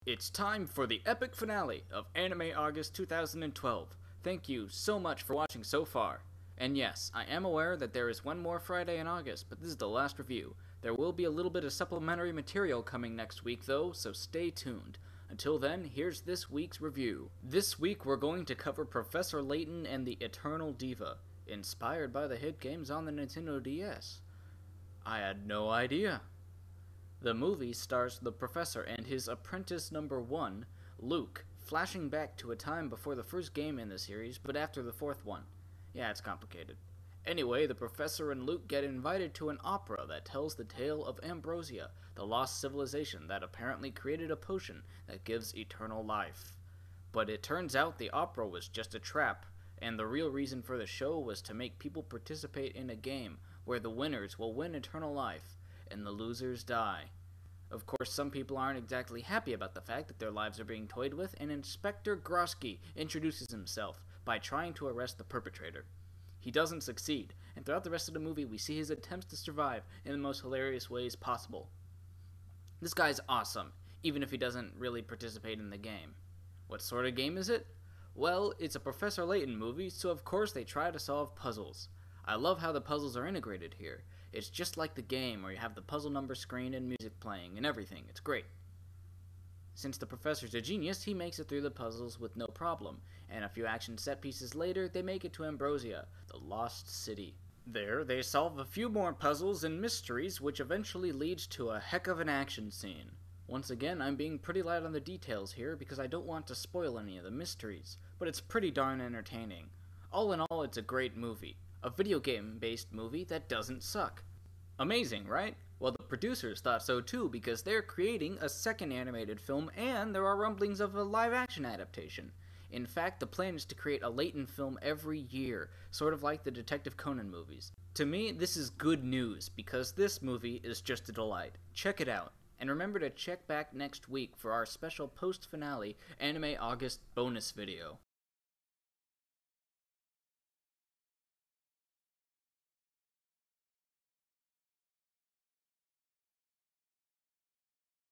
It's time for the epic finale of Anime August 2012. Thank you so much for watching so far. And yes, I am aware that there is one more Friday in August, but this is the last review. There will be a little bit of supplementary material coming next week though, so stay tuned. Until then, here's this week's review. This week we're going to cover Professor Layton and the Eternal Diva, inspired by the hit games on the Nintendo DS. I had no idea. The movie stars the professor and his apprentice number 1, Luke, flashing back to a time before the first game in the series, but after the fourth one. Yeah, it's complicated. Anyway, the professor and Luke get invited to an opera that tells the tale of Ambrosia, the lost civilization that apparently created a potion that gives eternal life. But it turns out the opera was just a trap, and the real reason for the show was to make people participate in a game where the winners will win eternal life, and the losers die. Of course, some people aren't exactly happy about the fact that their lives are being toyed with, and Inspector Grosky introduces himself by trying to arrest the perpetrator. He doesn't succeed, and throughout the rest of the movie we see his attempts to survive in the most hilarious ways possible. This guy's awesome, even if he doesn't really participate in the game. What sort of game is it? Well, it's a Professor Layton movie, so of course they try to solve puzzles. I love how the puzzles are integrated here. It's just like the game where you have the puzzle number screen and music playing and everything. It's great. Since the professor's a genius, he makes it through the puzzles with no problem, and a few action set pieces later, they make it to Ambrosia, the lost city. There, they solve a few more puzzles and mysteries, which eventually leads to a heck of an action scene. Once again, I'm being pretty light on the details here because I don't want to spoil any of the mysteries, but it's pretty darn entertaining. All in all, it's a great movie. A video game-based movie that doesn't suck. Amazing, right? Well, the producers thought so too because they're creating a second animated film and there are rumblings of a live-action adaptation. In fact, the plan is to create a Layton film every year, sort of like the Detective Conan movies. To me, this is good news because this movie is just a delight. Check it out. And remember to check back next week for our special post-finale Anime August bonus video.